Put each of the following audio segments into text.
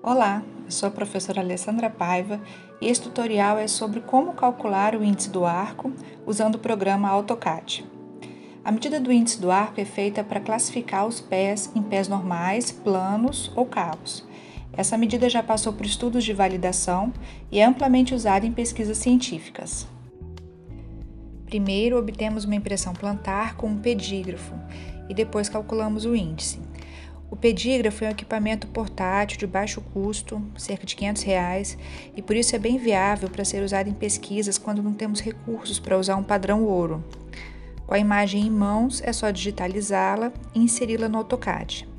Olá, eu sou a professora Alessandra Paiva e esse tutorial é sobre como calcular o índice do arco usando o programa AutoCAD. A medida do índice do arco é feita para classificar os pés em pés normais, planos ou cavos. Essa medida já passou por estudos de validação e é amplamente usada em pesquisas científicas. Primeiro, obtemos uma impressão plantar com um pedígrafo e depois calculamos o índice. O pedígrafo é um equipamento portátil de baixo custo, cerca de R$ 500, e por isso é bem viável para ser usado em pesquisas quando não temos recursos para usar um padrão ouro. Com a imagem em mãos, é só digitalizá-la e inseri-la no AutoCAD.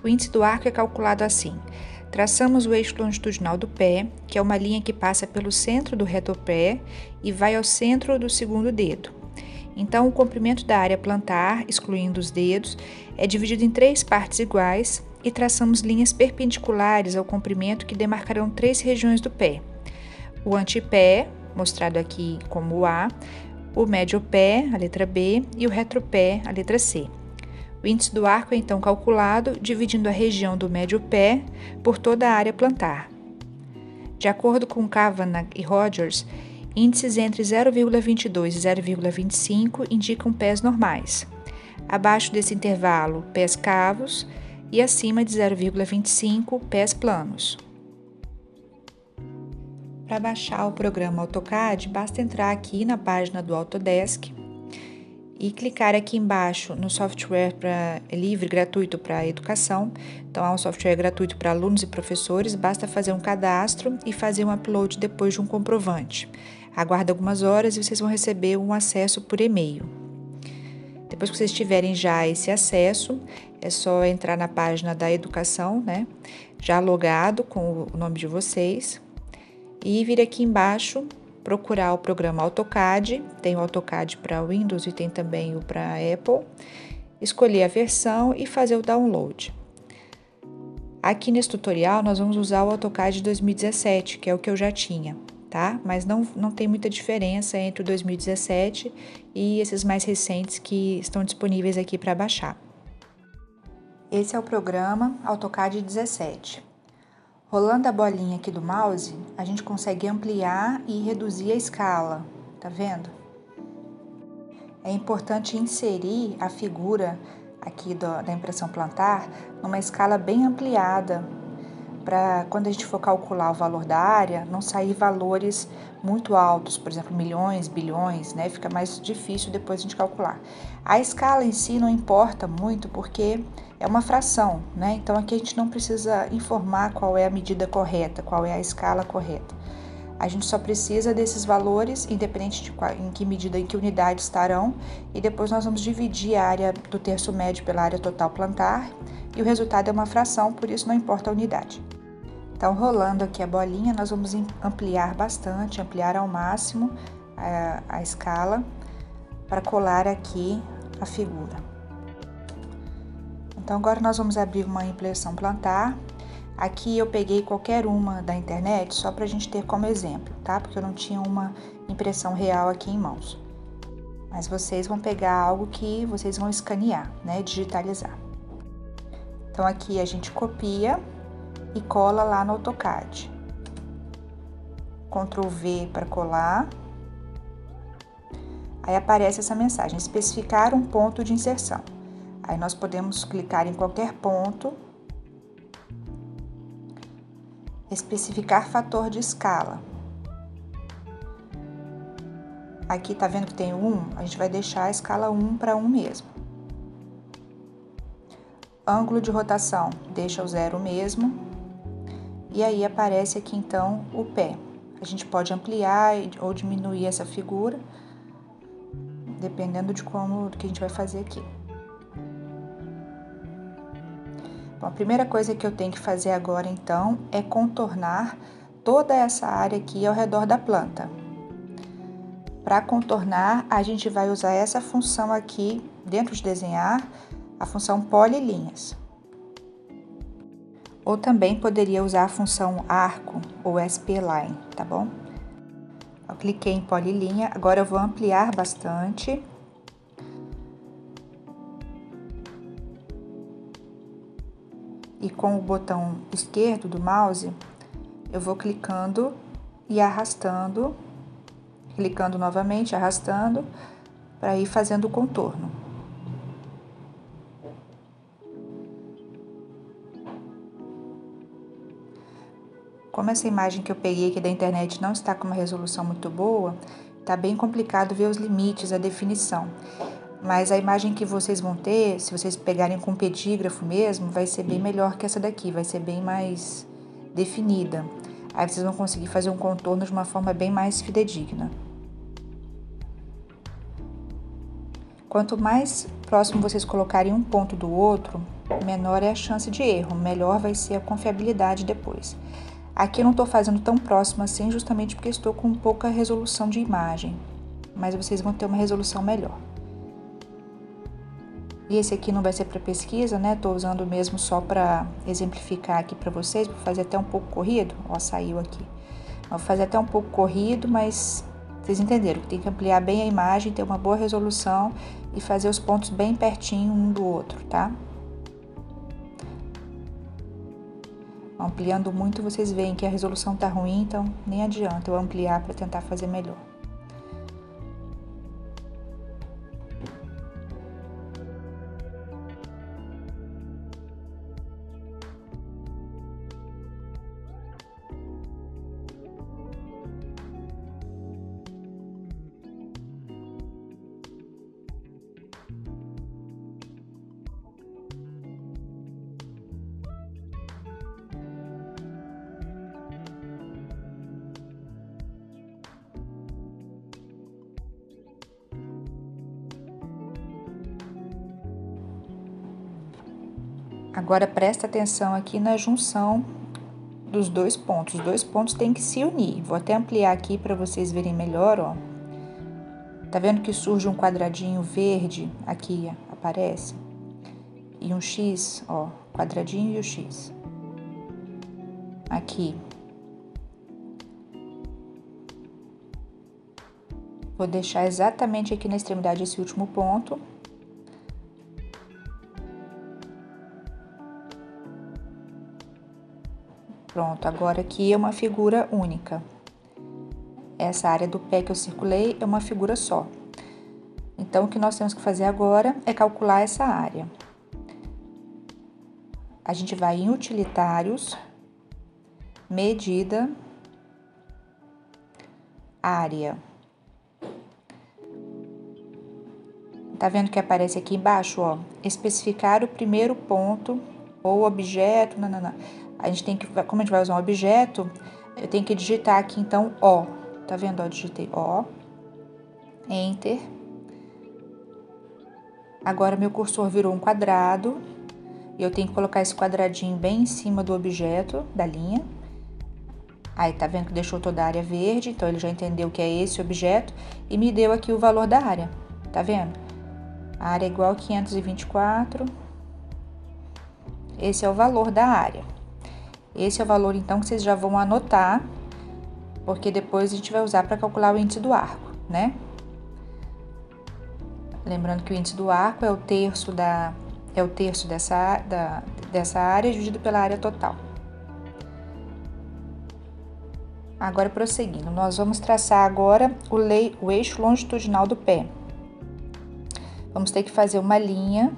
O índice do arco é calculado assim. Traçamos o eixo longitudinal do pé, que é uma linha que passa pelo centro do retropé e vai ao centro do segundo dedo. Então, o comprimento da área plantar, excluindo os dedos, é dividido em 3 partes iguais e traçamos linhas perpendiculares ao comprimento que demarcarão 3 regiões do pé. O antepé, mostrado aqui como o A, o médio pé, a letra B, e o retropé, a letra C. O índice do arco é então calculado dividindo a região do médio pé por toda a área plantar. De acordo com Kavanagh e Rogers, índices entre 0,22 e 0,25 indicam pés normais. Abaixo desse intervalo, pés cavos, e acima de 0,25, pés planos. Para baixar o programa AutoCAD, basta entrar aqui na página do Autodesk e clicar aqui embaixo no software livre, gratuito para educação. Então, há um software gratuito para alunos e professores, basta fazer um cadastro e fazer um upload depois de um comprovante. Aguarda algumas horas e vocês vão receber um acesso por e-mail. Depois que vocês tiverem já esse acesso, é só entrar na página da educação, já logado com o nome de vocês, e vir aqui embaixo procurar o programa AutoCAD, tem o AutoCAD para Windows e tem também o para Apple, escolher a versão e fazer o download. Aqui nesse tutorial nós vamos usar o AutoCAD 2017, que é o que eu já tinha, tá? Mas não tem muita diferença entre o 2017 e esses mais recentes que estão disponíveis aqui para baixar. Esse é o programa AutoCAD 17. Rolando a bolinha aqui do mouse, a gente consegue ampliar e reduzir a escala, tá vendo? É importante inserir a figura aqui da impressão plantar numa escala bem ampliada, para quando a gente for calcular o valor da área, não sair valores muito altos, por exemplo, milhões, bilhões, Fica mais difícil depois a gente calcular. A escala em si não importa muito porque é uma fração, Então aqui a gente não precisa informar qual é a medida correta, qual é a escala correta. A gente só precisa desses valores, independente de em que medida, em que unidade estarão, e depois nós vamos dividir a área do terço médio pela área total plantar, e o resultado é uma fração, por isso não importa a unidade. Então, rolando aqui a bolinha, nós vamos ampliar bastante, ampliar ao máximo a escala para colar aqui a figura. Então, agora nós vamos abrir uma impressão plantar. Aqui eu peguei qualquer uma da internet só para a gente ter como exemplo, tá? Porque eu não tinha uma impressão real aqui em mãos. Mas vocês vão pegar algo que vocês vão escanear, digitalizar. Então, aqui a gente copia e cola lá no AutoCAD. Ctrl V para colar. Aí aparece essa mensagem, especificar um ponto de inserção. Aí nós podemos clicar em qualquer ponto, especificar fator de escala. Aqui tá vendo que tem 1? A gente vai deixar a escala 1 para 1 mesmo. Ângulo de rotação, deixa o 0 mesmo. E aí aparece aqui então o pé. A gente pode ampliar ou diminuir essa figura, dependendo do que a gente vai fazer aqui. Bom, a primeira coisa que eu tenho que fazer agora então é contornar toda essa área aqui ao redor da planta. Para contornar, a gente vai usar essa função aqui, dentro de desenhar, a função polilinhas. Ou também poderia usar a função arco ou spline, tá bom? Eu cliquei em polilinha, agora eu vou ampliar bastante. e com o botão esquerdo do mouse, eu vou clicando e arrastando, clicando novamente, arrastando, para ir fazendo o contorno. Como essa imagem que eu peguei aqui da internet não está com uma resolução muito boa, tá bem complicado ver os limites, a definição. Mas a imagem que vocês vão ter, se vocês pegarem com pedígrafo mesmo, vai ser bem melhor que essa daqui, vai ser bem mais definida. Aí vocês vão conseguir fazer um contorno de uma forma bem mais fidedigna. Quanto mais próximo vocês colocarem um ponto do outro, menor é a chance de erro, melhor vai ser a confiabilidade depois. Aqui eu não estou fazendo tão próximo assim, justamente porque estou com pouca resolução de imagem, mas vocês vão ter uma resolução melhor. E esse aqui não vai ser para pesquisa, né? Tô usando mesmo só para exemplificar aqui para vocês, vou fazer até um pouco corrido. Ó, saiu aqui. Vou fazer até um pouco corrido, mas vocês entenderam que tem que ampliar bem a imagem, ter uma boa resolução e fazer os pontos bem pertinho um do outro, tá? Ampliando muito, vocês veem que a resolução tá ruim, então nem adianta eu ampliar para tentar fazer melhor. Agora presta atenção aqui na junção dos dois pontos. Os dois pontos têm que se unir. Vou até ampliar aqui para vocês verem melhor, ó. Tá vendo que surge um quadradinho verde aqui, aparece? E um X, ó, quadradinho e o X. Aqui. Vou deixar exatamente aqui na extremidade esse último ponto. Pronto, agora aqui é uma figura única. Essa área do pé que eu circulei é uma figura só. Então, o que nós temos que fazer agora é calcular essa área. A gente vai em utilitários, medida, área. Tá vendo que aparece aqui embaixo, ó? Especificar o primeiro ponto ou objeto, não. A gente tem que, como a gente vai usar um objeto, eu tenho que digitar aqui, então, ó. Tá vendo, ó? Digitei ó. Enter. Agora, meu cursor virou um quadrado. E eu tenho que colocar esse quadradinho bem em cima do objeto, da linha. Aí, tá vendo que deixou toda a área verde, então ele já entendeu que é esse objeto. E me deu aqui o valor da área, tá vendo? A área é igual a 524. Esse é o valor da área. Esse é o valor, então, que vocês já vão anotar, porque depois a gente vai usar para calcular o índice do arco, né? Lembrando que o índice do arco é o terço dessa área dividido pela área total. Agora, prosseguindo, nós vamos traçar agora o eixo longitudinal do pé. Vamos ter que fazer uma linha.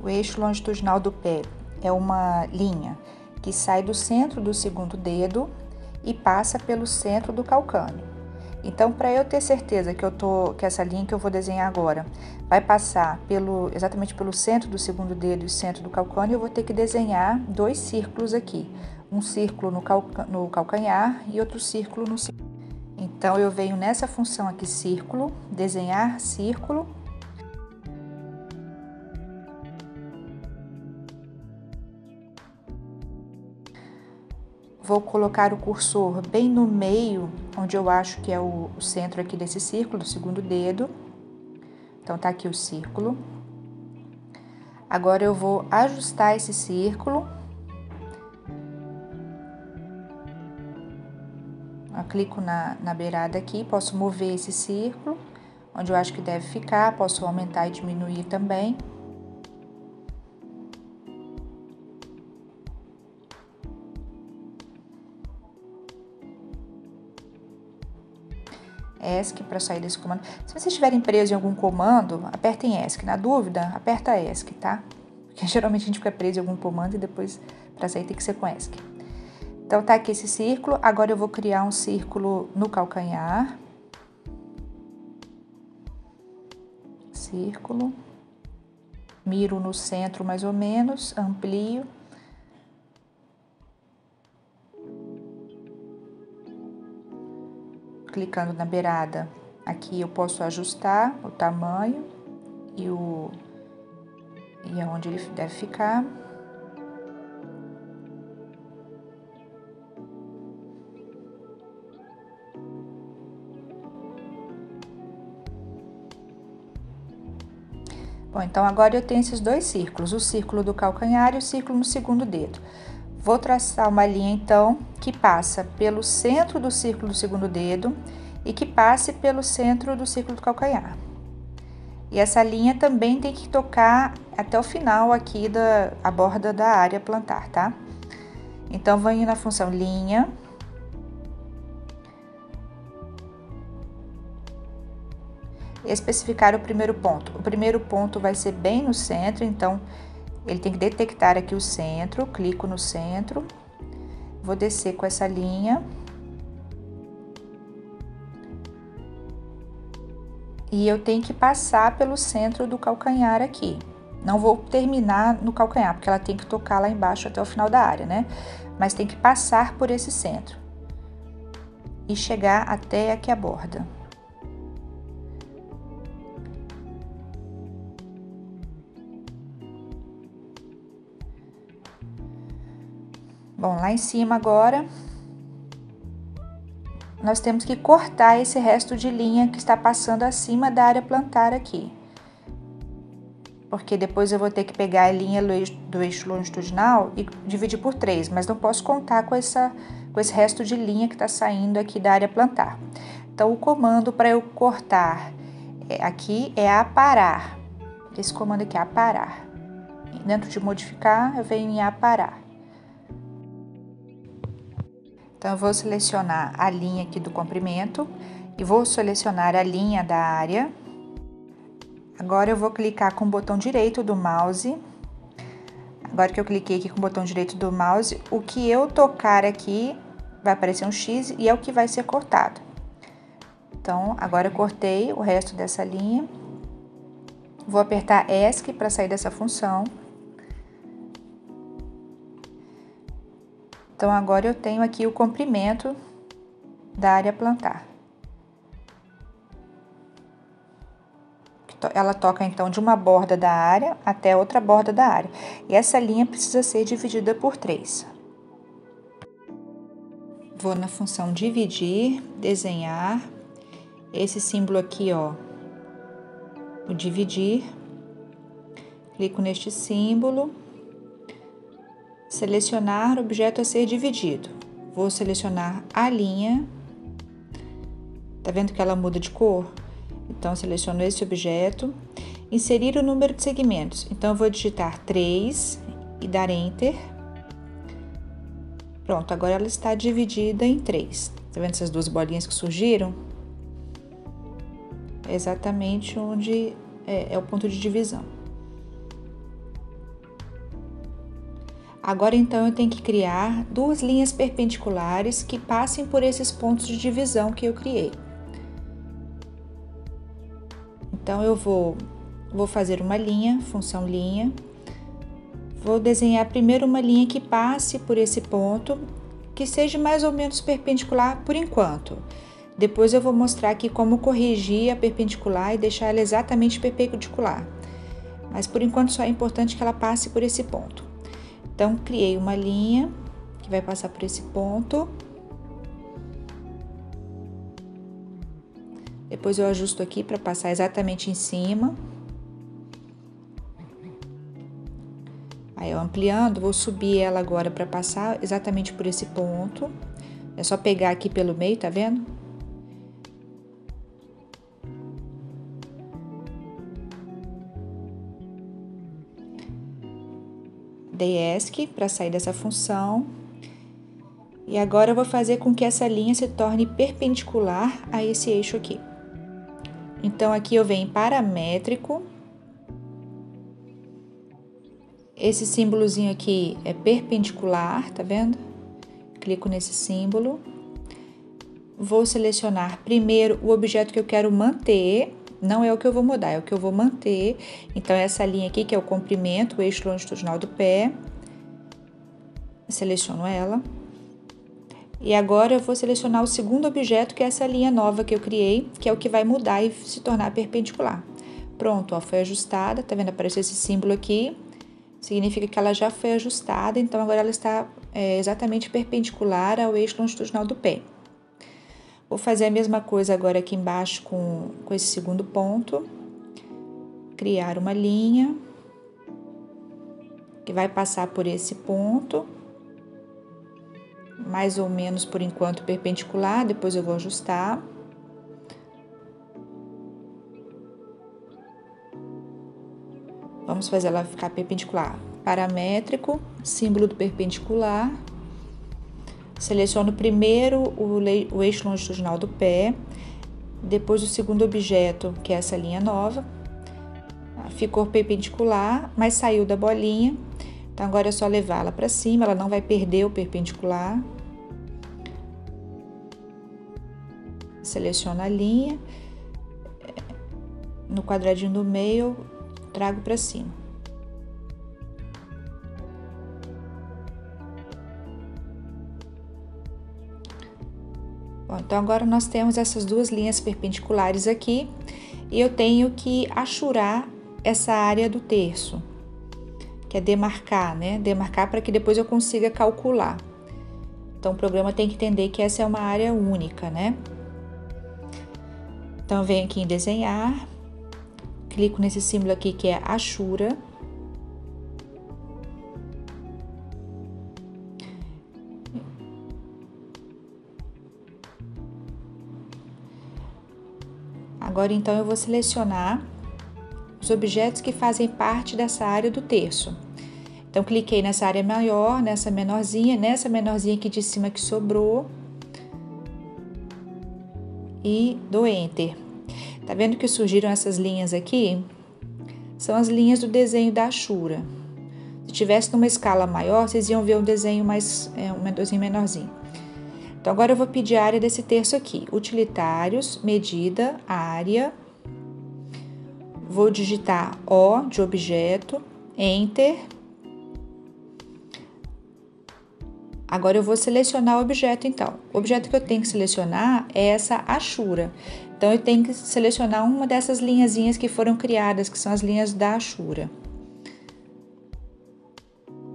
O eixo longitudinal do pé é uma linha que sai do centro do segundo dedo e passa pelo centro do calcâneo. Então, para eu ter certeza que essa linha que eu vou desenhar agora vai passar exatamente pelo centro do segundo dedo e centro do calcâneo, eu vou ter que desenhar dois círculos aqui. Um círculo no calcanhar e outro círculo no segundo. Então, eu venho nessa função aqui, círculo, desenhar círculo. Vou colocar o cursor bem no meio, onde eu acho que é o centro aqui desse círculo, do segundo dedo. Então, tá aqui o círculo. Agora, eu vou ajustar esse círculo. Eu clico na beirada aqui, posso mover esse círculo, onde eu acho que deve ficar, posso aumentar e diminuir também. ESC para sair desse comando. Se vocês estiverem presos em algum comando, apertem ESC. Na dúvida, aperta ESC, tá? Porque geralmente a gente fica preso em algum comando e depois para sair tem que ser com ESC. Então tá aqui esse círculo. Agora eu vou criar um círculo no calcanhar. Círculo. Miro no centro mais ou menos, amplio. Clicando na beirada, aqui eu posso ajustar o tamanho e aonde ele deve ficar. Bom, então agora eu tenho esses dois círculos, o círculo do calcanhar e o círculo no segundo dedo. Vou traçar uma linha, então, que passa pelo centro do círculo do segundo dedo e que passe pelo centro do círculo do calcanhar. E essa linha também tem que tocar até o final aqui a borda da área plantar, tá? Então, venho na função linha. Especificar o primeiro ponto. O primeiro ponto vai ser bem no centro, então ele tem que detectar aqui o centro. Clico no centro, vou descer com essa linha. E eu tenho que passar pelo centro do calcanhar aqui. Não vou terminar no calcanhar, porque ela tem que tocar lá embaixo até o final da área, né? Mas tem que passar por esse centro e chegar até aqui a borda. Bom, lá em cima agora, nós temos que cortar esse resto de linha que está passando acima da área plantar aqui. Porque depois eu vou ter que pegar a linha do eixo longitudinal e dividir por 3, mas não posso contar com esse resto de linha que está saindo aqui da área plantar. Então, o comando para eu cortar aqui é aparar. Esse comando aqui é aparar. Dentro de modificar, eu venho em aparar. Então, eu vou selecionar a linha aqui do comprimento e vou selecionar a linha da área. Agora, eu vou clicar com o botão direito do mouse. Agora que eu cliquei aqui com o botão direito do mouse, o que eu tocar aqui vai aparecer um X e é o que vai ser cortado. Então, agora eu cortei o resto dessa linha. Vou apertar ESC para sair dessa função. Então, agora eu tenho aqui o comprimento da área plantar. Ela toca, então, de uma borda da área até outra borda da área. E essa linha precisa ser dividida por 3. Vou na função dividir, desenhar. Esse símbolo aqui, ó, o dividir. Clico neste símbolo. Selecionar objeto a ser dividido. Vou selecionar a linha. Tá vendo que ela muda de cor? Então, seleciono esse objeto. Inserir o número de segmentos. Então, eu vou digitar 3 e dar Enter. Pronto, agora ela está dividida em 3. Tá vendo essas duas bolinhas que surgiram? É exatamente onde é o ponto de divisão. Agora, então, eu tenho que criar duas linhas perpendiculares que passem por esses pontos de divisão que eu criei. Então, eu vou fazer uma linha, função linha. Vou desenhar primeiro uma linha que passe por esse ponto, que seja mais ou menos perpendicular por enquanto. Depois eu vou mostrar aqui como corrigir a perpendicular e deixar ela exatamente perpendicular. Mas, por enquanto, só é importante que ela passe por esse ponto. Então, criei uma linha que vai passar por esse ponto. Depois eu ajusto aqui para passar exatamente em cima. Aí, eu ampliando, vou subir ela agora para passar exatamente por esse ponto. É só pegar aqui pelo meio, tá vendo? Dei ESC para sair dessa função. E agora eu vou fazer com que essa linha se torne perpendicular a esse eixo aqui. Então, aqui eu venho em paramétrico. Esse símbolozinho aqui é perpendicular, tá vendo? Clico nesse símbolo. Vou selecionar primeiro o objeto que eu quero manter, não é o que eu vou mudar, é o que eu vou manter. Então, essa linha aqui, que é o comprimento, o eixo longitudinal do pé. Seleciono ela. E agora eu vou selecionar o segundo objeto, que é essa linha nova que eu criei, que é o que vai mudar e se tornar perpendicular. Pronto, ó, foi ajustada, tá vendo? Apareceu esse símbolo aqui, significa que ela já foi ajustada, então agora ela está exatamente perpendicular ao eixo longitudinal do pé. Vou fazer a mesma coisa agora aqui embaixo com esse segundo ponto. Criar uma linha que vai passar por esse ponto. Mais ou menos, por enquanto, perpendicular, depois eu vou ajustar. Vamos fazer ela ficar perpendicular. Paramétrico, símbolo do perpendicular. Seleciono primeiro o eixo longitudinal do pé, depois o segundo objeto, que é essa linha nova. Ficou perpendicular, mas saiu da bolinha. Então, agora é só levá-la para cima, ela não vai perder o perpendicular. Seleciono a linha. No quadradinho do meio, trago para cima. Bom, então, agora nós temos essas duas linhas perpendiculares aqui. E eu tenho que achurar essa área do terço, que é demarcar, né? Demarcar para que depois eu consiga calcular. Então, o programa tem que entender que essa é uma área única, né? Então, eu venho aqui em desenhar, clico nesse símbolo aqui que é achura. Agora, então, eu vou selecionar os objetos que fazem parte dessa área do terço. Então, cliquei nessa área maior, nessa menorzinha aqui de cima que sobrou. E dou Enter. Tá vendo que surgiram essas linhas aqui? São as linhas do desenho da achura. Se tivesse numa escala maior, vocês iam ver um desenho menorzinho. Então, agora eu vou pedir a área desse terço aqui. Utilitários, medida, área. Vou digitar O de objeto, Enter. Agora eu vou selecionar o objeto, então. O objeto que eu tenho que selecionar é essa achura. Então, eu tenho que selecionar uma dessas linhazinhas que foram criadas, que são as linhas da achura.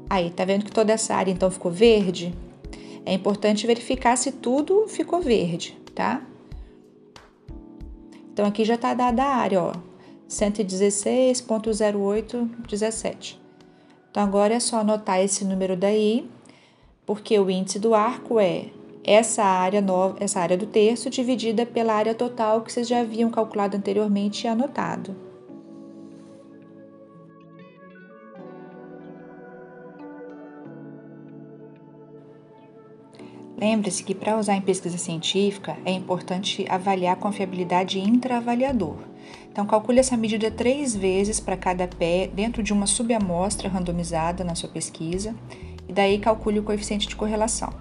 Aí, tá vendo que toda essa área, então, ficou verde? É importante verificar se tudo ficou verde, tá? Então, aqui já tá dada a área, ó. 116.0817. Então, agora é só anotar esse número daí, porque o índice do arco é essa área do terço dividida pela área total que vocês já haviam calculado anteriormente e anotado. Lembre-se que para usar em pesquisa científica é importante avaliar a confiabilidade intra-avaliador. Então, calcule essa medida 3 vezes para cada pé dentro de uma subamostra randomizada na sua pesquisa e daí calcule o coeficiente de correlação.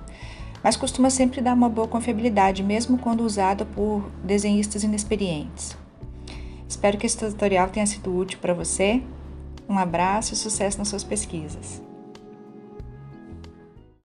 Mas costuma sempre dar uma boa confiabilidade, mesmo quando usada por desenhistas inexperientes. Espero que esse tutorial tenha sido útil para você. Um abraço e sucesso nas suas pesquisas!